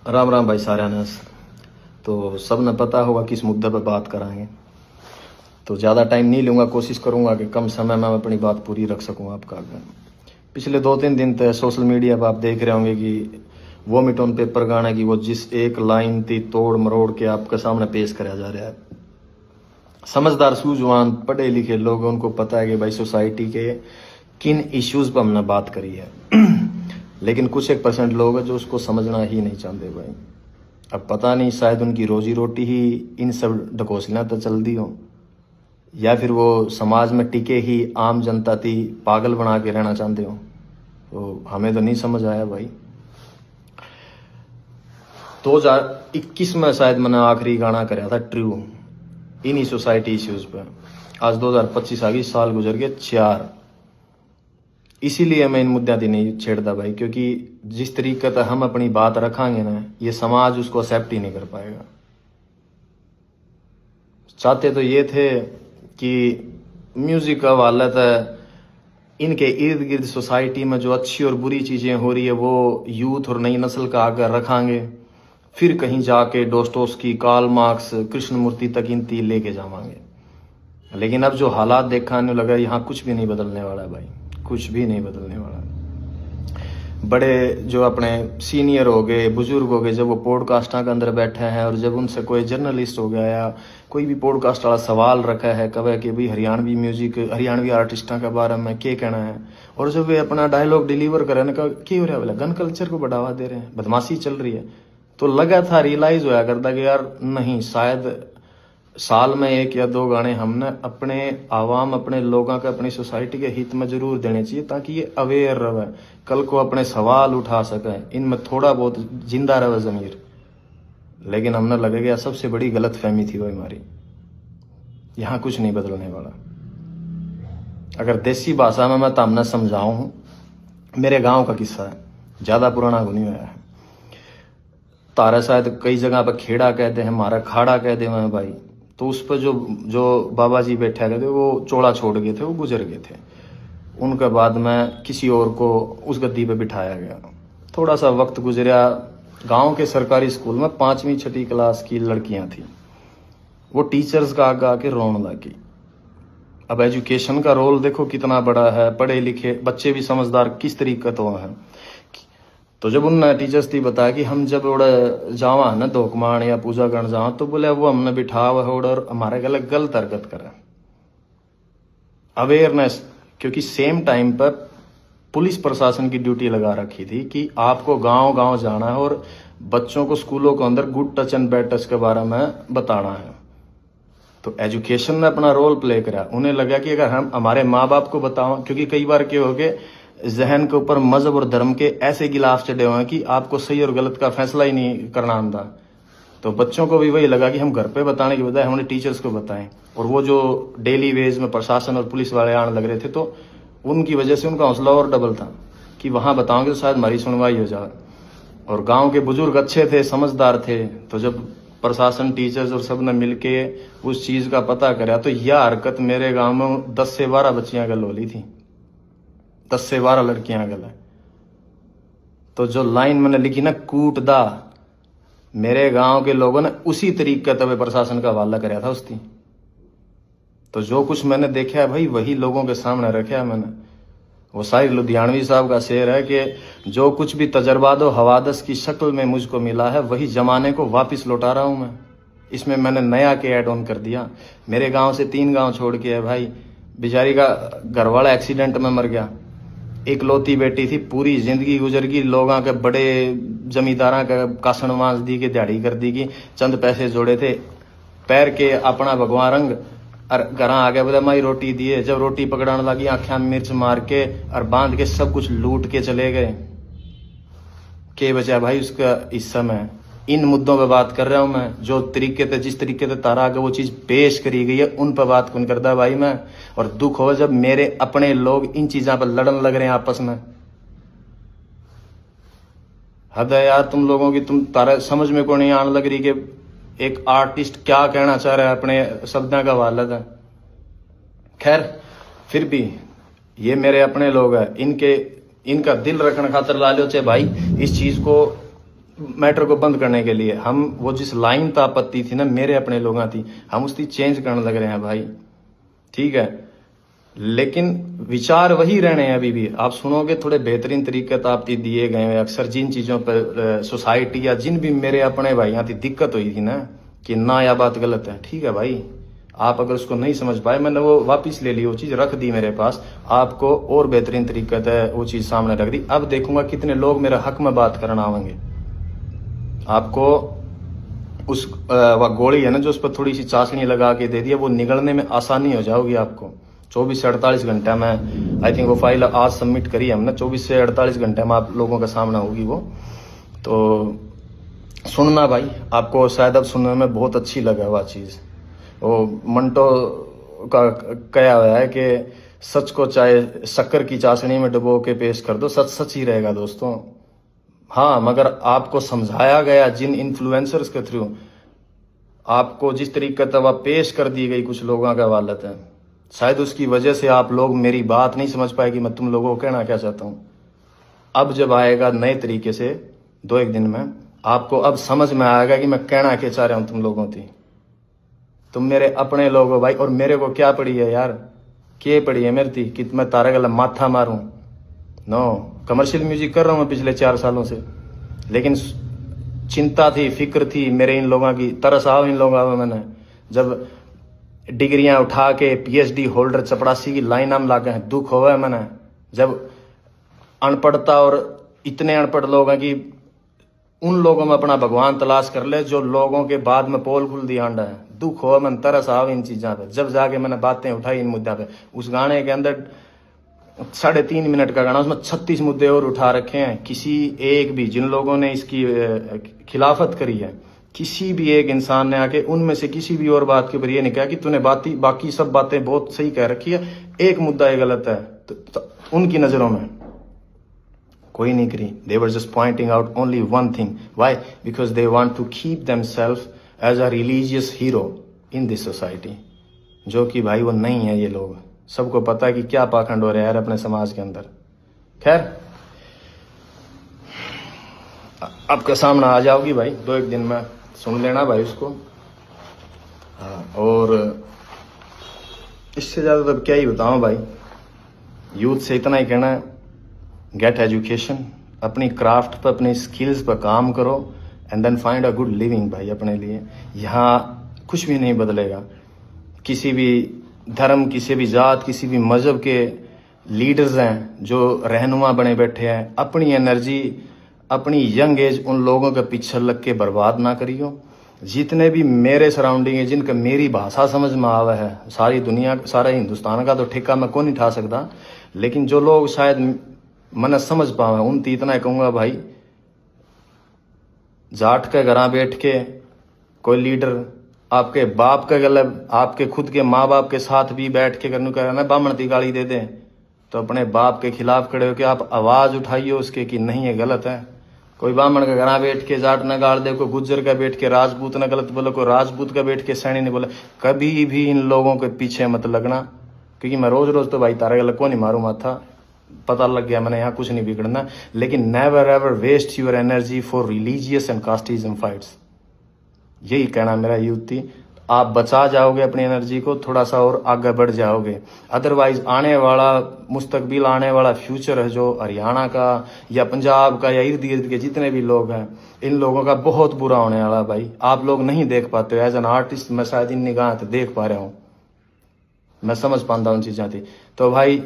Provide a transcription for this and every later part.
राम राम भाई सारे ने। तो सब ने पता होगा किस मुद्दे पर बात कराएंगे। तो ज़्यादा टाइम नहीं लूँगा, कोशिश करूँगा कि कम समय में मैं अपनी बात पूरी रख सकूँ आपका आगे। पिछले 2-3 दिन तक सोशल मीडिया पर आप देख रहे होंगे कि वो मिट ऑन पेपर गाने की वो जिस एक लाइन थी तोड़ मरोड़ के आपके सामने पेश कराया जा रहा है। समझदार सूझवान पढ़े लिखे लोग, उनको पता है कि भाई सोसाइटी के किन इश्यूज़ पर हमने बात करी है। लेकिन कुछ 1% लोग हैं जो उसको समझना ही नहीं चाहते भाई। अब पता नहीं, शायद उनकी रोजी रोटी ही इन सब ढकोसला तो चल दी हो, या फिर वो समाज में टिके ही आम जनता थी पागल बना के रहना चाहते हो। तो हमें तो नहीं समझ आया भाई। 2021 में शायद मैंने आखिरी गाना कराया था ट्रू इन्हीं सोसाइटी इश्यूज पर। आज 2025 आ गई, साल गुजर गए 4। इसीलिए मैं इन मुद्दों की नहीं छेड़ता भाई, क्योंकि जिस तरीके से हम अपनी बात रखांगे ना, ये समाज उसको एक्सेप्ट ही नहीं कर पाएगा। चाहते तो ये थे कि म्यूजिक का वाला था इनके इर्द गिर्द सोसाइटी में जो अच्छी और बुरी चीजें हो रही है वो यूथ और नई नस्ल का आगे रखांगे, फिर कहीं जाके डोस्टोव्स्की, कार्ल मार्क्स, कृष्णमूर्ति तक इनती लेके जावांगे। लेकिन अब जो हालात देखाने लगा, यहाँ कुछ भी नहीं बदलने वाला है भाई, कुछ भी नहीं बदलने वाला। बड़े जो अपने सीनियर हो गए, बुजुर्ग हो गए, जब वो पॉडकास्टा के अंदर बैठे हैं और जब उनसे कोई जर्नलिस्ट हो गया या कोई भी पॉडकास्ट वाला सवाल रखा है कहे कि भाई हरियाणवी म्यूजिक, हरियाणवी आर्टिस्टा के बारे में क्या कहना है, और जब वे अपना डायलॉग डिलीवर करे ना, क्या हो रहा है बोला, गन कल्चर को बढ़ावा दे रहे हैं, बदमाशी चल रही है। तो लगा था, रियलाइज होया करता कि यार नहीं, शायद साल में 1 या 2 गाने हमने अपने आवाम, अपने लोगों के, अपनी सोसाइटी के हित में जरूर देने चाहिए, ताकि ये अवेयर रहे, कल को अपने सवाल उठा सके, इनमें थोड़ा बहुत जिंदा रहे जमीर। लेकिन हमने लगे गया सबसे बड़ी गलत फहमी थी वो हमारी। यहाँ कुछ नहीं बदलने वाला। अगर देसी भाषा में मैं तो हमने समझाऊं, मेरे गांव का किस्सा है, ज्यादा पुराना नहीं हुआ है। तारा शायद कई जगह पर खेड़ा कहते हैं, हमारा खाड़ा कहते हैं भाई। तो उस पर जो बाबा जी बैठे गए थे वो चोला छोड़ गए थे, वो गुजर गए थे। उनके बाद में किसी और को उस गद्दी पे बिठाया गया। थोड़ा सा वक्त गुजरा, गांव के सरकारी स्कूल में 5वीं-6वीं क्लास की लड़कियां थी, वो टीचर्स का आगे आके रोने लगी। अब एजुकेशन का रोल देखो कितना बड़ा है, पढ़े लिखे बच्चे भी समझदार किस तरीके तो हैं। तो जब उन टीचर्स थी बताया कि हम जब उड़े जावा ना धोकमान या पूजा करने जावा, तो बोले वो हमने बिठा हुआ और हमारे गले गलत हरकत करे। अवेयरनेस, क्योंकि सेम टाइम पर पुलिस प्रशासन की ड्यूटी लगा रखी थी कि आपको गांव गांव जाना है और बच्चों को स्कूलों के अंदर good touch and bad touch के बारे में बताना है। तो एजुकेशन ने अपना रोल प्ले करा। उन्हें लगा कि अगर हम हमारे माँ बाप को बताओ, क्योंकि कई बार क्या हो गए, जहन के ऊपर मजहब और धर्म के ऐसे गिलाफ चढ़े हुए हैं कि आपको सही और गलत का फैसला ही नहीं करना आता। तो बच्चों को भी वही लगा कि हम घर पे बताने के बजाय हमने टीचर्स को बताएं। और वो जो डेली वेज में प्रशासन और पुलिस वाले आने लग रहे थे, तो उनकी वजह से उनका हौसला और डबल था कि वहां बताओगे तो शायद हमारी सुनवाई हो जाए। और गाँव के बुजुर्ग अच्छे थे, समझदार थे। तो जब प्रशासन, टीचर्स और सब ने मिलके उस चीज का पता करा, तो यह हरकत मेरे गाँव में 10 से 12 बच्चियां गल होली थी, 10 से 12 लड़कियां गल है। तो जो लाइन मैंने लिखी ना, कूट दा, मेरे गांव के लोगों ने उसी तरीके तब प्रशासन का हवाला कराया था उसकी। तो जो कुछ मैंने देखा है भाई, वही लोगों के सामने रखा है मैंने। वो शायद लुधियानवी साहब का शेर है कि जो कुछ भी तजर्बात और हवादस की शक्ल में मुझको मिला है, वही जमाने को वापस लौटा रहा हूं मैं। इसमें मैंने नया के ऐड ऑन कर दिया। मेरे गांव से 3 गांव छोड़ के है भाई, बेचारी का घरवाला एक्सीडेंट में मर गया, इकलौती बेटी थी, पूरी जिंदगी गुजर गई, लोगों के बड़े जमींदारा का कासन मांस दी के, दिहाड़ी कर दी की, चंद पैसे जोड़े थे, पैर के अपना भगवान रंग और घर आ गया, बोला माई रोटी दिए। जब रोटी पकड़ाने लगी, आंखें में मिर्च मार के और बांध के सब कुछ लूट के चले गए। के बचा भाई उसका हिस्सा में। इन मुद्दों पे बात कर रहा हूं मैं, जो तरीके से, जिस तरीके से तारा आगे वो चीज पेश करी गई है, उन पर बात कौन करता भाई मैं। और दुख हो जब मेरे अपने लोग इन चीजों पर लड़न लग रहे हैं आपस में। हद है यार तुम लोगों की, तुम तारा समझ में को नहीं आने लग रही कि एक आर्टिस्ट क्या कहना चाह रहा है अपने शब्दों का हवाला था। खैर, फिर भी ये मेरे अपने लोग हैं, इनका दिल रखने खातर ला लो चाहे भाई, इस चीज को मैटर को बंद करने के लिए हम वो जिस लाइन ता आपत्ति थी ना मेरे अपने लोगों थी, हम उसकी चेंज करने लग रहे हैं भाई, ठीक है। लेकिन विचार वही रहने हैं अभी भी। आप सुनोगे थोड़े बेहतरीन तरीके तो आप दिए गए हैं। अक्सर जिन चीज़ों पर सोसाइटी या जिन भी मेरे अपने भाइयों थी दिक्कत हुई थी ना कि ना यह बात गलत है, ठीक है भाई, आप अगर उसको नहीं समझ पाए, मैंने वो वापस ले ली, वो चीज़ रख दी मेरे पास, आपको और बेहतरीन तरीके से वो चीज़ सामने रख दी। अब देखूंगा कितने लोग मेरे हक में बात करना आवेंगे। आपको उस वह गोली है ना जो उस पर थोड़ी सी चाशनी लगा के दे दी है, वो निगलने में आसानी हो जाओगी आपको। 24 से 48 घंटे में, आई थिंक वो फाइल आज सबमिट करी है हमने, 24 से 48 घंटे में आप लोगों का सामना होगी वो। तो सुनना भाई, आपको शायद अब सुनने में बहुत अच्छी लगे वह चीज़। वो मंटो का कहा हुआ है कि सच को चाहे शक्कर की चाशनी में डुबो के पेश कर दो, सच सच ही रहेगा दोस्तों। हाँ, मगर आपको समझाया गया जिन इन्फ्लुएंसर्स के थ्रू, आपको जिस तरीके से वह पेश कर दी गई कुछ लोगों का वालत है, शायद उसकी वजह से आप लोग मेरी बात नहीं समझ पाए कि मैं तुम लोगों को कहना क्या चाहता हूँ। अब जब आएगा नए तरीके से 2-1 दिन में, आपको अब समझ में आएगा कि मैं कहना क्या चाह रहा हूँ तुम लोगों की। तुम मेरे अपने लोग हो भाई, और मेरे को क्या पड़ी है यार, क्या पड़ी है मेरी थी कि मैं तारा गला माथा मारूं? नो, कमर्शियल म्यूजिक कर रहा हूँ मैं पिछले 4 सालों से, लेकिन चिंता थी, फिक्र थी मेरे इन लोगों की, तरस आओ इन लोगों में। मैंने जब डिग्रियां उठा के पीएचडी होल्डर चपड़ासी की लाइन में लागे हैं, दुख होगा मैंने। जब अनपढ़ता, और इतने अनपढ़ लोग हैं कि उन लोगों में अपना भगवान तलाश कर ले जो लोगों के बाद में पोल खुल दिया अंडा है, दुख हो, मन तरस आओ इन चीज़ों पे। जब जाके मैंने बातें उठाई इन मुद्दों पे, उस गाने के अंदर 3.5 मिनट का गाना, उसमें 36 मुद्दे और उठा रखे हैं। किसी एक भी, जिन लोगों ने इसकी खिलाफत करी है, किसी भी एक इंसान ने आके उनमें से किसी भी और बात के ऊपर ये नहीं कहा कि तूने बाकी सब बातें बहुत सही कह रखी है, एक मुद्दा ये गलत है, तो उनकी नज़रों में कोई नहीं करी। They were just pointing out only one thing. Why? Because they want to keep themselves as a religious hero in this society. जो कि भाई वो नहीं है ये लोग। सबको पता है कि क्या पाखंड हो रहा है यार अपने समाज के अंदर। खैर, आपके सामने आ जाओगी भाई 2-1 दिन में, सुन लेना भाई उसको। और इससे ज़्यादा तो क्या ही बताऊँ भाई, यूथ से इतना ही कहना है, गेट एजुकेशन, अपनी क्राफ्ट पर, अपनी स्किल्स पर काम करो, and then find a good living भाई अपने लिए। यहाँ कुछ भी नहीं बदलेगा। किसी भी धर्म, किसी भी जात, किसी भी मज़हब के लीडर्स हैं जो रहनुमा बने बैठे हैं, अपनी एनर्जी, अपनी यंग एज उन लोगों के पीछे लग के बर्बाद ना करियो। जितने भी मेरे सराउंडिंग है, जिनका मेरी भाषा समझ में आवा है, सारी दुनिया, सारा हिंदुस्तान का तो ठेका मैं कौन नहीं उठा सकता, लेकिन जो लोग शायद मन समझ पावे उन इतना कहूँगा भाई, जाट के घर बैठ के कोई लीडर आपके बाप के गले, आपके खुद के माँ बाप के साथ भी बैठ के करने का ना बामण की गाली दे दें, तो अपने बाप के खिलाफ खड़े होकर आप आवाज़ उठाइए उसके कि नहीं ये गलत है। कोई ब्राह्मण का घर बैठ के जाट न गाड़ दे, कोई गुज्जर का बैठ के राजपूत न गलत बोले, कोई राजपूत का बैठ के सैनी ने बोले। कभी भी इन लोगों के पीछे मत लगना, क्योंकि मैं रोज रोज तो भाई तारे गलत को नहीं मारूँ माथा, पता लग गया मैंने यहाँ कुछ नहीं बिगड़ना। लेकिन never ever waste your energy for religious and casteism fights. यही कहना मेरा यूथ थी। आप बचा जाओगे अपनी एनर्जी को, थोड़ा सा और आगे बढ़ जाओगे। अदरवाइज आने वाला मुस्तकबिल, आने वाला फ्यूचर है जो हरियाणा का या पंजाब का या इर्द गिर्द के जितने भी लोग हैं, इन लोगों का बहुत बुरा होने वाला भाई। आप लोग नहीं देख पाते हो, एज एन आर्टिस्ट मैं शायद इन निगाह से देख पा रहा हूँ, मैं समझ पाता हूँ चीज़ें थी। तो भाई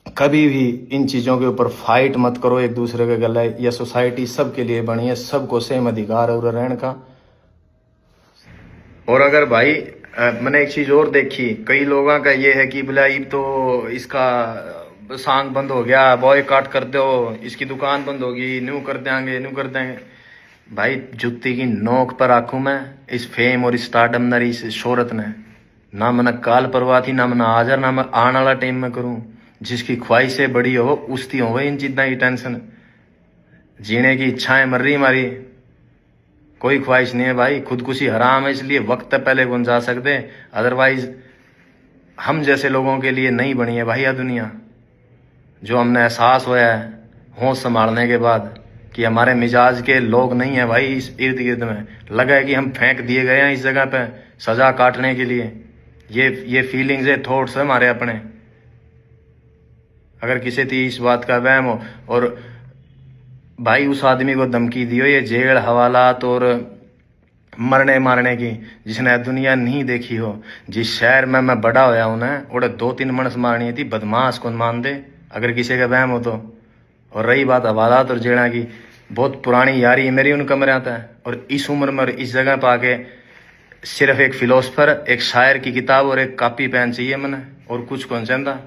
कभी भी इन चीज़ों के ऊपर फाइट मत करो एक दूसरे के गले। यह सोसाइटी सबके लिए बनी है, सबको सेम अधिकार है रहने का। और अगर भाई मैंने एक चीज़ और देखी, कई लोगों का ये है कि बोला ये तो इसका सॉन्ग बंद हो गया, बॉयकॉट कर दो, इसकी दुकान बंद होगी, न्यू कर देंगे, न्यू कर देंगे। भाई जुत्ती की नोक पर आंखूं मैं इस फेम और इस स्टारडम नरी इस शोहरत ने, ना मैंने काल परवाह थी, ना मैंने हाजर, ना मैं आने वाला टाइम में करूँ। जिसकी ख्वाहिशें बड़ी हो उसकी हो इन चीज़ों की टेंशन, जीने की इच्छाएं मर रही हमारी, कोई ख्वाहिश नहीं है भाई। खुदकुशी हराम है, इसलिए वक्त पहले कौन जा सकते, अदरवाइज हम जैसे लोगों के लिए नहीं बनी है भाई यह दुनिया। जो हमने एहसास होया है होश संभालने के बाद कि हमारे मिजाज के लोग नहीं है भाई इस इर्द गिर्द में, लगा है कि हम फेंक दिए गए हैं इस जगह पे सजा काटने के लिए। ये फीलिंग्स है, थॉट्स है हमारे अपने। अगर किसी थी इस बात का वहम हो, और भाई उस आदमी को धमकी दियो ये जेल हवालात और मरने मारने की, जिसने दुनिया नहीं देखी हो। जिस शहर में मैं बड़ा होया हूं ना, उड़े 2-3 मणस मारनी थी, बदमाश कौन मान दे अगर किसी का वहम हो तो। और रही बात हवालात और जेड़ा की, बहुत पुरानी यारी है मेरी उन कमरे आता है। और इस उम्र में और इस जगह पर आके सिर्फ एक फिलोसफर, एक शायर की किताब और एक कॉपी पेन चाहिए मैंने, और कुछ कौन चाहता।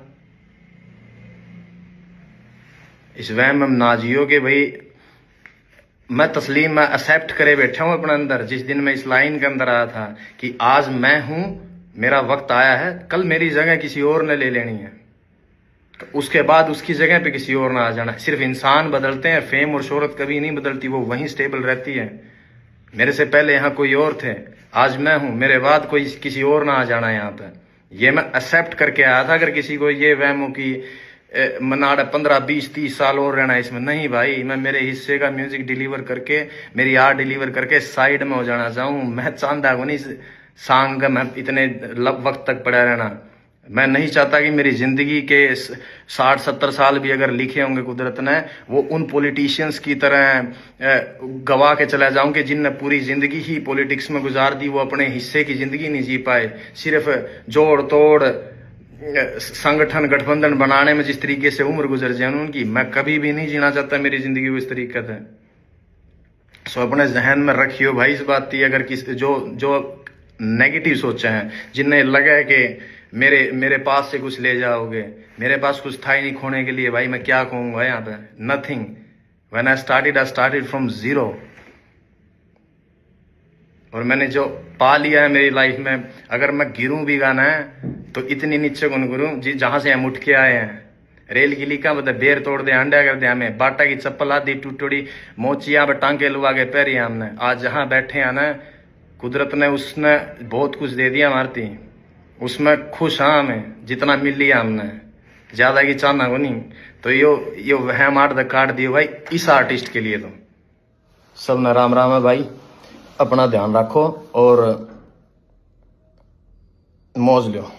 इस वहम में ना जियो कि भाई मैं तस्लीम, मैं एक्सेप्ट करे बैठा हूं अपने अंदर। जिस दिन मैं इस लाइन के अंदर आया था कि आज मैं हूं, मेरा वक्त आया है, कल मेरी जगह किसी और ने ले लेनी है, तो उसके बाद उसकी जगह पे किसी और ने आ जाना है। सिर्फ इंसान बदलते हैं, फेम और शोहरत कभी नहीं बदलती, वो वहीं स्टेबल रहती है। मेरे से पहले यहाँ कोई और थे, आज मैं हूं, मेरे बाद कोई किसी और ना आ जाना यहाँ पे। ये मैं एक्सेप्ट करके आया था। अगर किसी को ये वहम हो कि मनाड़ा 15-20-30 साल और रहना इसमें, नहीं भाई, मैं मेरे हिस्से का म्यूजिक डिलीवर करके, मेरी आर्ट डिलीवर करके साइड में हो जाना चाहूँ। मैं चाहता हूँ नहीं सांग का मैं इतने वक्त तक पड़ा रहना। मैं नहीं चाहता कि मेरी जिंदगी के 60-70 साल भी अगर लिखे होंगे कुदरत ने, वो उन पॉलिटिशियंस की तरह गवा के चला जाऊं कि जिनने पूरी जिंदगी ही पॉलिटिक्स में गुजार दी, वो अपने हिस्से की जिंदगी नहीं जी पाए। सिर्फ जोड़ तोड़ संगठन गठबंधन बनाने में जिस तरीके से उम्र गुजर जाए उनकी, मैं कभी भी नहीं जीना चाहता मेरी जिंदगी को इस तरीके से। सो अपने जहन में रखियो भाई इस बात की। अगर किस जो नेगेटिव सोचे हैं, जिन्हें लगा है कि मेरे पास से कुछ ले जाओगे, मेरे पास कुछ था ही नहीं खोने के लिए, भाई मैं क्या कहूंगा यहाँ पे, nothing. When I started from zero. और मैंने जो पा लिया है मेरी लाइफ में, अगर मैं गिरूं भी गाना है तो इतनी नीचे कौन गिरूं जी जहां से हम उठ के आए हैं। रेल की लीका मतलब बेर तोड़ दे, अंडा कर दे हमें, बाटा की चप्पल आदि टूटोड़ी मोचियां टांके लुआ के पैरी हमने। आज जहां बैठे हैं ना, कुदरत ने उसने बहुत कुछ दे दिया मारती, उसमें खुश हाँ हमें जितना मिल लिया हमने, ज्यादा की चाहना को नहीं। तो यो वहम आर्ट द काट दियो भाई इस आर्टिस्ट के लिए। तो सब न राम राम है भाई, अपना ध्यान रखो और मौज लो।